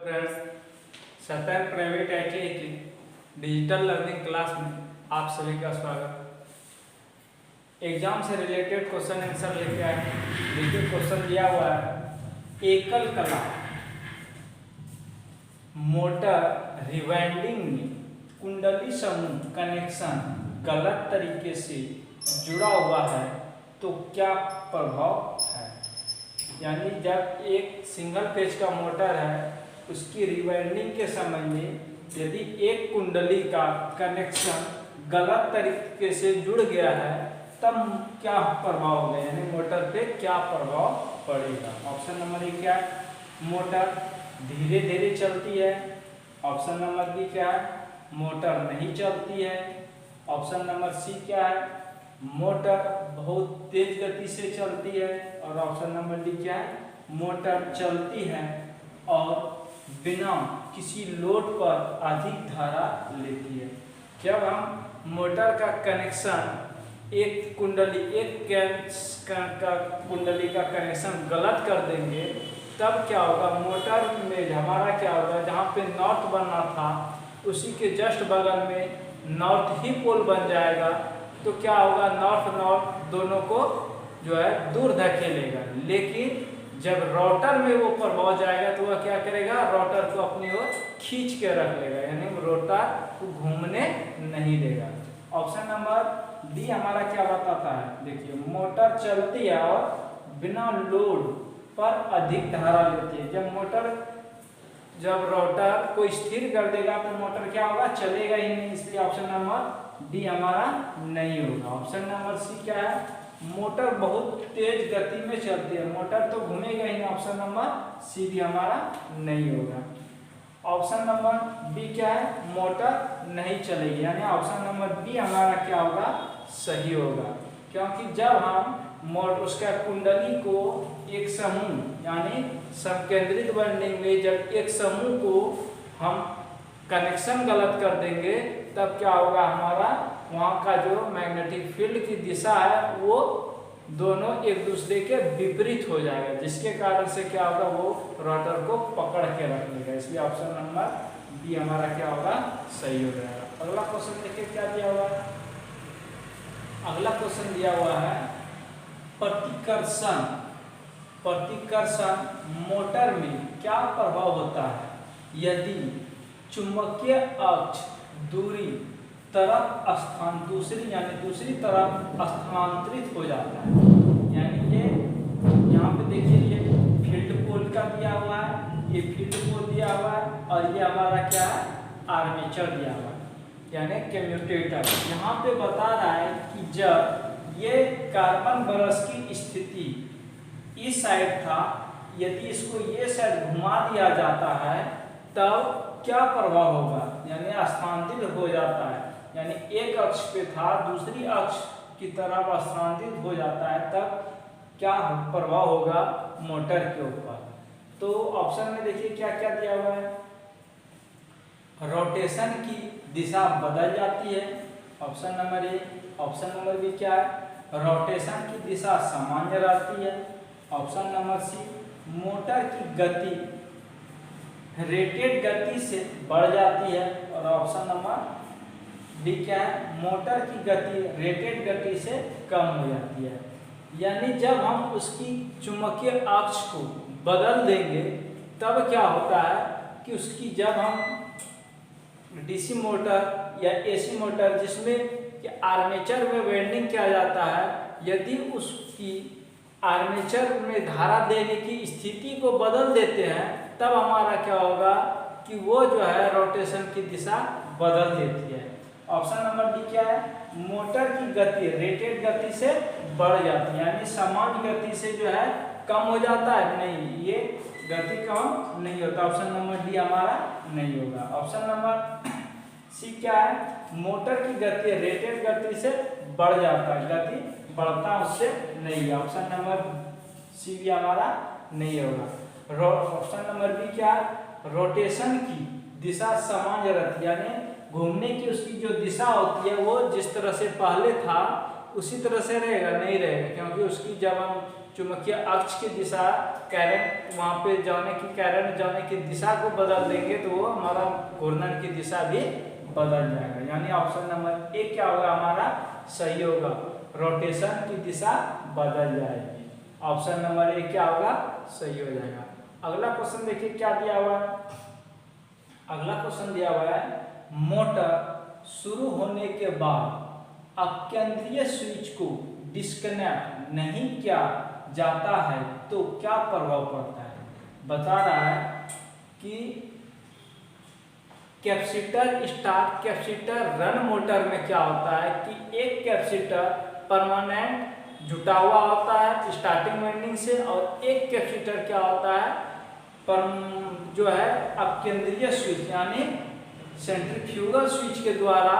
Friends, सतर्क private ITI की digital learning class में आप सभी का स्वागत। एग्जाम से रिलेटेड क्वेश्चन आंसर लेके आए। देखिए क्वेश्चन दिया हुआ है, एकल कला मोटर रिवाइंडिंग में कुंडली समूह कनेक्शन गलत तरीके से जुड़ा हुआ है तो क्या प्रभाव है। यानी जब एक सिंगल पेज का मोटर है उसकी रिवाइंडिंग के समय में यदि एक कुंडली का कनेक्शन गलत तरीके से जुड़ गया है तब क्या प्रभाव होगा, यानी मोटर पे क्या प्रभाव पड़ेगा। ऑप्शन नंबर ए क्या है, मोटर धीरे धीरे चलती है। ऑप्शन नंबर बी क्या है, मोटर नहीं चलती है। ऑप्शन नंबर सी क्या है, मोटर बहुत तेज गति से चलती है। और ऑप्शन नंबर डी क्या है, मोटर चलती है और बिना किसी लोड पर अधिक धारा लेती है। जब हम मोटर का कनेक्शन एक कुंडली का कनेक्शन गलत कर देंगे तब क्या होगा, मोटर में हमारा क्या होगा, जहाँ पे नॉर्थ बनना था उसी के जस्ट बगल में नॉर्थ ही पोल बन जाएगा। तो क्या होगा, नॉर्थ दोनों को जो है दूर धकेलेगा। लेकिन जब रोटर में वो प्रभाव जाएगा तो वह क्या करेगा, रोटर को अपनी ओर खींच के रख लेगा, यानी रोटर को घूमने नहीं देगा। ऑप्शन नंबर डी हमारा क्या बताता है, देखिए मोटर चलती है और बिना लोड पर अधिक धारा लेती है। जब रोटर को स्थिर कर देगा तो मोटर क्या होगा, चलेगा ही नहीं। इसलिए ऑप्शन नंबर डी हमारा नहीं होगा। ऑप्शन नंबर सी क्या है, मोटर बहुत तेज गति में चलती है, मोटर तो घूमेगा ही नहीं। ऑप्शन नंबर सी भी हमारा नहीं होगा। ऑप्शन नंबर बी क्या है, मोटर नहीं चलेगी, यानी ऑप्शन नंबर बी हमारा क्या होगा, सही होगा। क्योंकि जब हम उसका कुंडली को एक समूह यानी समकेंद्रित वाइंडिंग में जब एक समूह को हम कनेक्शन गलत कर देंगे तब क्या होगा, हमारा वहाँ का जो मैग्नेटिक फील्ड की दिशा है वो दोनों एक दूसरे के विपरीत हो जाएगा, जिसके कारण से क्या होगा, वो रोटर को पकड़ के रख लेगा। इसलिए ऑप्शन नंबर बी हमारा क्या होगा, सही हो जाएगा। अगला क्वेश्चन देखिए क्या दिया हुआ है। अगला क्वेश्चन दिया हुआ है, प्रतिकर्षण मोटर में क्या प्रभाव होता है यदि चुंबकीय अक्ष दूसरी तरफ स्थानांतरित हो जाता है। यानी ये यहाँ पे देखिए, ये फील्ड पोल का दिया हुआ है, ये फील्ड पोल दिया हुआ है और ये हमारा क्या है, आर्मेचर दिया हुआ है यानी कम्यूटेटर। यहाँ पे बता रहा है कि जब ये कार्बन ब्रश की स्थिति इस साइड था, यदि इसको ये साइड घुमा दिया जाता है तब क्या प्रभाव होगा, यानी स्थानांतरित हो जाता है, यानी एक अक्ष पे था दूसरी अक्ष की तरफ स्थानांतरित हो जाता है तब क्या प्रभाव होगा मोटर के ऊपर। तो ऑप्शन में देखिए क्या क्या दिया हुआ है, रोटेशन की दिशा बदल जाती है, option number A. Option number B क्या है, रोटेशन की दिशा सामान्य रहती है। ऑप्शन नंबर सी, मोटर की गति रेटेड गति से बढ़ जाती है। और ऑप्शन नंबर डी क्या है, मोटर की गति रेटेड गति से कम हो जाती है। यानी जब हम उसकी चुंबकीय अक्ष को बदल देंगे तब क्या होता है कि उसकी जब हम डीसी मोटर या एसी मोटर जिसमें आर्मेचर में वेल्डिंग किया जाता है, यदि उसकी आर्मेचर में धारा देने की स्थिति को बदल देते हैं तब हमारा क्या होगा कि वो जो है रोटेशन की दिशा बदल देती है। ऑप्शन नंबर डी क्या है, मोटर की गति रेटेड गति से बढ़ जाती है, यानी सामान्य गति से जो है कम हो जाता है, नहीं ये गति कम नहीं होता। ऑप्शन नंबर डी हमारा नहीं होगा। ऑप्शन नंबर सी क्या है, मोटर की गति रेटेड गति से बढ़ जाता है, गति बढ़ता उससे नहीं है। ऑप्शन नंबर सी भी हमारा नहीं होगा। ऑप्शन नंबर बी क्या, रोटेशन की दिशा सामान्य रहती है, यानी घूमने की उसकी जो दिशा होती है वो जिस तरह से पहले था उसी तरह से रहेगा, नहीं रहेगा, क्योंकि उसकी जब हम चुंबकीय अक्ष की दिशा करंट वहाँ पे जाने की दिशा को बदल देंगे तो वो हमारा घूर्णन की दिशा भी बदल जाएगा। यानी ऑप्शन नंबर ए क्या होगा हमारा सही होगा, रोटेशन की दिशा बदल जाएगी। ऑप्शन नंबर ए क्या होगा सही हो जाएगा। अगला क्वेश्चन देखिए क्या दिया हुआ है। अगला क्वेश्चन दिया हुआ है मोटर शुरू होने के बाद अकेंद्रीय स्विच को डिस्कनेक्ट नहीं किया जाता है तो क्या प्रभाव पड़ता है। बता रहा है कि capacitor start capacitor run motor में क्या होता है कि एक कैपेसिटर परमानेंट जुटा हुआ होता है स्टार्टिंग वाइंडिंग से, और एक कैपेसिटर क्या होता है जो है अपकेंद्रीय स्विच यानी सेंट्रीफ्यूगल स्विच के द्वारा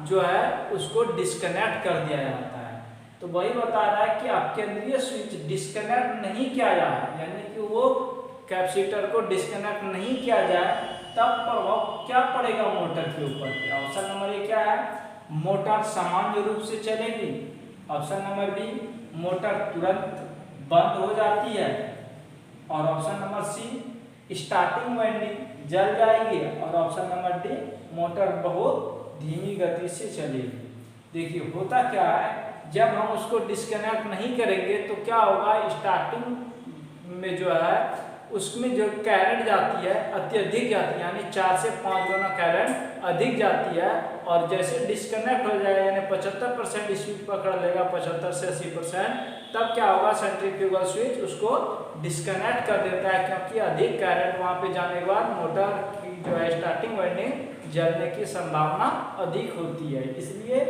जो है उसको डिस्कनेक्ट कर दिया जाता है। तो वही बता रहा है कि अपकेंद्रीय स्विच डिस्कनेक्ट नहीं किया जाए, यानी कि वो कैपेसिटर को डिस्कनेक्ट नहीं किया जाए तब प्रभाव क्या पड़ेगा मोटर के ऊपर। ऑप्शन नंबर ए क्या है, मोटर सामान्य रूप से चलेगी। ऑप्शन नंबर बी, मोटर तुरंत बंद हो जाती है। और option number C, starting winding जल जाएगी। और ऑप्शन नंबर डी, मोटर बहुत धीमी गति से चलेगी। देखिए होता क्या है, जब हम उसको डिस्कनेक्ट नहीं करेंगे तो क्या होगा, स्टार्टिंग में जो है उसमें जो करंट जाती है अत्यधिक जाती है, यानी 4 से 5 गुना करंट अधिक जाती है। और जैसे डिस्कनेक्ट हो जाएगा यानी 75% स्पीड पकड़ लेगा, 75 से 80%, तब क्या होगा सेंट्रीफ्यूगल स्विच उसको डिस्कनेक्ट कर देता है, क्योंकि अधिक करंट वहां पे जाने के बाद मोटर की जो है स्टार्टिंग वाइंडिंग जलने की संभावना अधिक होती है, इसलिए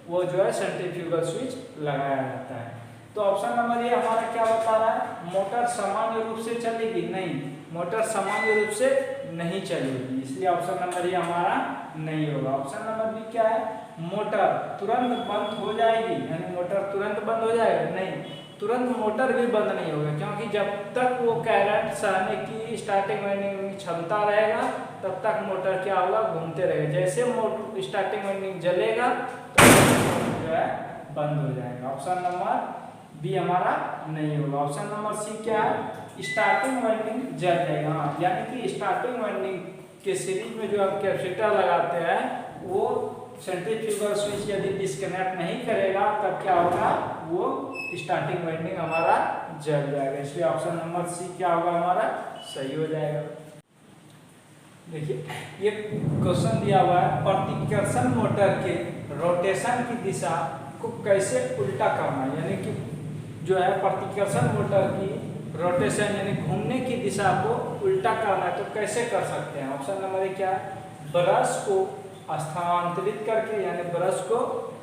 वो जो है सेंट्रीफ्यूगल स्विच लगाया जाता है। तो ऑप्शन नंबर ए हमारा क्या बता रहा है, मोटर सामान्य रूप से चलेगी। नहीं, मोटर सामान्य रूप से नहीं चलेगी, इसलिए ऑप्शन नंबर ए हमारा नहीं होगा। ऑप्शन नंबर बी क्या है, मोटर तुरंत बंद हो जाएगी, यानी मोटर तुरंत बंद हो जाएगा। नहीं, तुरंत मोटर भी बंद नहीं होगा, क्योंकि जब तक वो करंट सहने की स्टार्टिंग वाइंडिंग में क्षमता रहेगा तब तक मोटर क्या होगा, घूमते रहेगा। जैसे मोटर स्टार्टिंग वाइंडिंग जलेगा तो जो है बंद हो जाएगा। ऑप्शन नंबर बी हमारा नहीं होगा। ऑप्शन नंबर सी क्या है, स्टार्टिंग वाइंडिंग जल जाएगा। यानी कि स्टार्टिंग वाइंडिंग के सीरीज में जो हम कैपेसिटर लगाते हैं वो सेंट्रीफ्यूगल स्विच यदि डिस्कनेक्ट नहीं करेगा तब क्या होगा, वो स्टार्टिंग वाइंडिंग हमारा जल जाएगा, इसलिए ऑप्शन नंबर सी क्या होगा हमारा सही हो जाएगा। देखिए ये क्वेश्चन दिया हुआ है, प्रतिकर्षण मोटर के रोटेशन की दिशा को कैसे उल्टा करना, यानी कि जो है प्रतिकर्षण मोटर की रोटेशन यानी घूमने की दिशा को उल्टा करना है तो कैसे कर सकते हैं। ऑप्शन नंबर ए क्या है, ब्रश को स्थानांतरित करके, यानी ब्रश को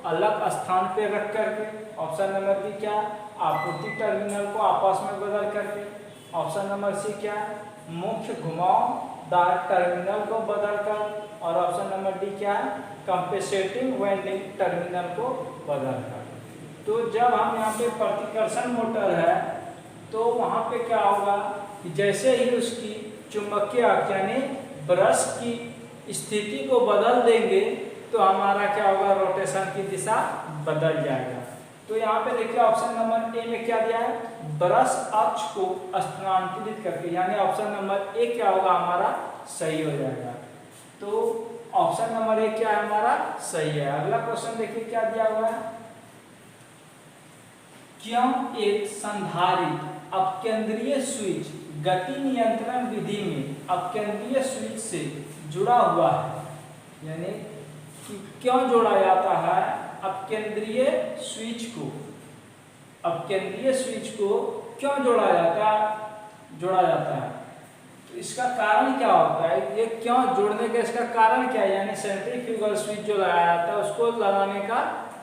अलग स्थान पे रख करके। ऑप्शन नंबर बी क्या है, आपूर्ति टर्मिनल को आपस में बदल करके। ऑप्शन नंबर सी क्या है, मुख्य घुमावदार टर्मिनल को बदल कर। और ऑप्शन नंबर डी क्या है, कंपेंसेटिंग वाइंडिंग टर्मिनल को बदल कर। तो जब हम यहाँ पे प्रतिकर्षण मोटर है तो वहाँ पे क्या होगा कि जैसे ही उसकी चुंबकीय अक्ष यानी ब्रश की स्थिति को बदल देंगे तो हमारा क्या होगा, रोटेशन की दिशा बदल जाएगा। तो यहाँ पे देखिए ऑप्शन नंबर ए में क्या दिया है, ब्रश अक्ष को स्थानांतरित करके, यानी ऑप्शन नंबर ए क्या होगा हमारा सही हो जाएगा। तो ऑप्शन नंबर ए क्या है हमारा सही है। अगला क्वेश्चन देखिए क्या दिया हुआ है, क्यों एक संधारित्र अपकेंद्रीय स्विच गति नियंत्रण विधि में अपकेंद्रीय स्विच से जुड़ा हुआ है, यानी कि क्यों जोड़ा जाता है अपकेंद्रीय स्विच को, अपकेंद्रीय स्विच को क्यों जोड़ा जाता है। तो इसका कारण क्या होता है, ये क्यों जोड़ने का इसका कारण क्या है, यानी सेंट्रीफ्यूगल स्विच जो लगाया जाता है उसको लगाने का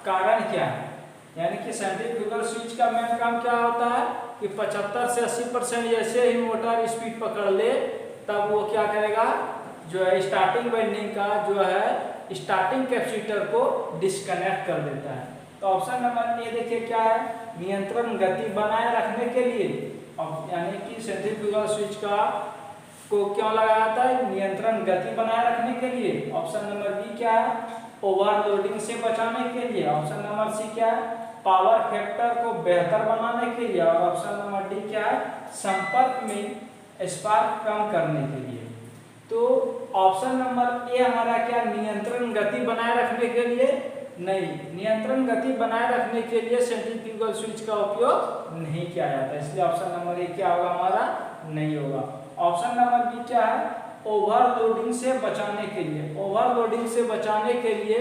कारण क्या है। यानी कि सेंट्रीफ्यूगल स्विच का मेन काम क्या होता है कि 75 से 80% जैसे ही मोटर स्पीड पकड़ ले तब वो क्या करेगा, जो है स्टार्टिंग वाइंडिंग का जो है स्टार्टिंग कैपेसिटर को डिस्कनेक्ट कर देता है। तो ऑप्शन नंबर ए देखिए क्या है, नियंत्रण गति बनाए रखने के लिए, यानी कि सेंट्रीफ्यूगल स्विच को क्यों लगाया जाता है, नियंत्रण गति बनाए रखने के लिए। ऑप्शन नंबर बी क्या है, ओवरलोडिंग से बचाने के लिए। ऑप्शन नंबर सी क्या है, पावर फैक्टर को बेहतर बनाने के लिए, और ऑप्शन नंबर डी क्या है, संपर्क में स्पार्क कम करने के लिए। तो ऑप्शन नंबर ए हमारा क्या, नियंत्रण गति बनाए रखने के लिए नहीं, नियंत्रण गति बनाए रखने के लिए सेंट्रीफ्यूगल स्विच का उपयोग नहीं किया जाता, इसलिए ऑप्शन नंबर ए क्या होगा हमारा, नहीं होगा। ऑप्शन नंबर बी क्या है, ओवरलोडिंग से बचाने के लिए, ओवरलोडिंग से बचाने के लिए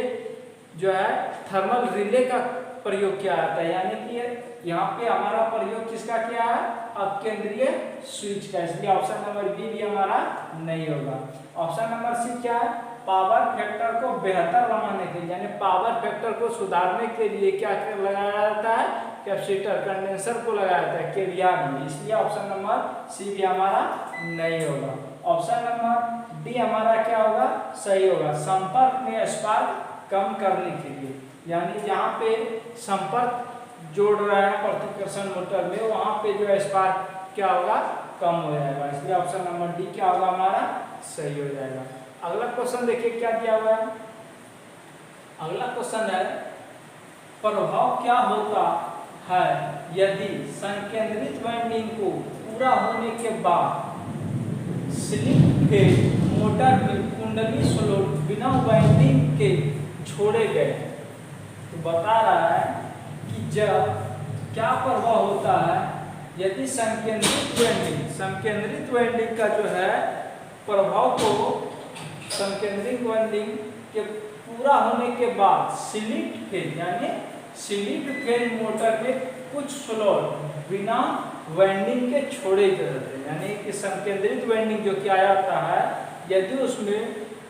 जो है थर्मल रिले का प्रयोग किया जाता है, यानी कि यहाँ पे हमारा प्रयोग किसका किया है, अपकेंद्रीय स्विच का, इसलिए ऑप्शन नंबर बी भी हमारा नहीं होगा। ऑप्शन नंबर सी क्या है, पावर फैक्टर को बेहतर बनाने के लिए, यानी पावर फैक्टर को सुधारने के लिए क्या लगाया जाता है, कैपेसिटर कंडेंसर को लगाया जाता है केवीआर में, इसलिए ऑप्शन नंबर सी भी हमारा नहीं होगा। ऑप्शन नंबर डी हमारा क्या होगा, सही होगा, संपर्क में स्पार्क कम करने के लिए, यानी जहाँ पे संपर्क जोड़ रहा है प्रतिकर्षण मोटर में, वहाँ पे जो है स्पार्क क्या होगा, कम हो जाएगा, इसलिए ऑप्शन नंबर डी क्या होगा हमारा, सही हो जाएगा। अगला क्वेश्चन देखिए क्या दिया हुआ है। अगला क्वेश्चन है, प्रभाव क्या होता है यदि संकेंद्रित वाइंडिंग को पूरा होने के बाद स्लिप फेज मोटर में कुंडली स्लोट बिना वाइंडिंग के छोड़े गए, तो बता रहा है कि जब क्या प्रभाव होता है यदि संकेंद्रित वाइंडिंग का जो है प्रभाव को, संकेंद्रित वाइंडिंग के पूरा होने के बाद स्लिप फेज, यानी स्लिप फेज मोटर में कुछ स्लॉट बिना वाइंडिंग के छोड़े जाते हैं, यानी कि संकेंद्रित वाइंडिंग जो किया जाता है, यदि उसमें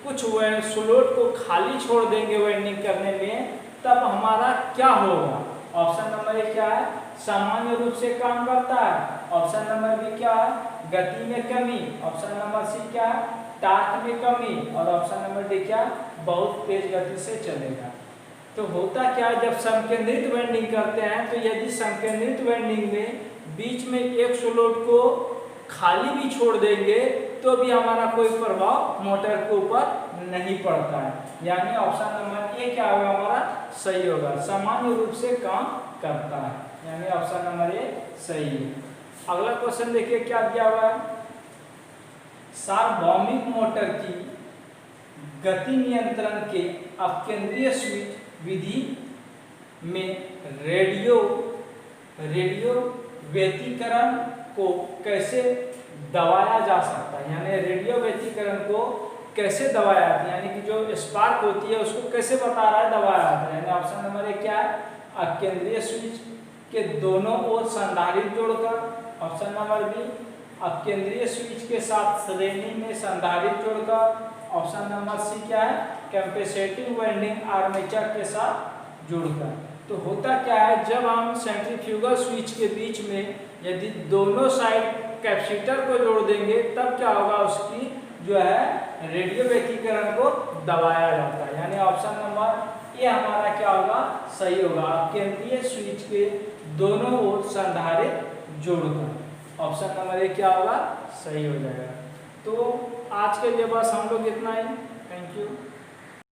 कुछ स्लॉट को खाली छोड़ देंगे वाइंडिंग करने में, तब हमारा क्या होगा। ऑप्शन नंबर ए क्या है, सामान्य रूप से काम करता है, ऑप्शन नंबर बी क्या है, गति में कमी, ऑप्शन नंबर सी क्या है, टार्क में कमी, और ऑप्शन नंबर डी क्या, बहुत तेज गति से चलेगा। तो होता क्या है, जब संकेंद्रित वाइंडिंग करते हैं तो यदि संकेंद्रित वाइंडिंग में बीच में एक स्लॉट को खाली भी छोड़ देंगे तो भी हमारा कोई प्रभाव मोटर के ऊपर नहीं पड़ता है, यानी ऑप्शन नंबर ए क्या होगा हमारा, सही होगा, सामान्य रूप से काम करता है, यानी ऑप्शन नंबर ए सही है। अगला क्वेश्चन देखिए क्या दिया हुआ है, सार्वभौमिक मोटर की गति नियंत्रण के अपकेंद्रीय स्विच विधि में रेडियो व्यतिकरण को कैसे दबाया जा सकता है, यानी रेडियो व्यतिकरण को कैसे दबाया जाता है, यानी कि जो स्पार्क होती है उसको कैसे बता रहा है, दबाया जाता है, यानी ऑप्शन नंबर ए क्या है, अपकेंद्रीय स्विच के दोनों ओर संधारित्र जोड़कर, ऑप्शन नंबर बी अपकेंद्रीय स्विच के साथ श्रेणी में संधारित्र जोड़कर, ऑप्शन नंबर सी क्या है, कैपेसिटिव वाइंडिंग आर्मेचर के साथ जोड़कर। तो होता क्या है, जब हम सेंट्रीफ्यूगल स्विच के बीच में यदि दोनों साइड कैपेसिटर को जोड़ देंगे तब क्या होगा, उसकी जो है रेडियो व्यतिकरण को दबाया जाता है, यानी ऑप्शन नंबर ए हमारा क्या होगा, सही होगा, अपकेंद्रीय स्विच के दोनों ओर संधारित्र जोड़कर, ऑप्शन नंबर ए क्या होगा, सही हो जाएगा। तो आज के लिए बस हम लोग इतना ही, थैंक यू।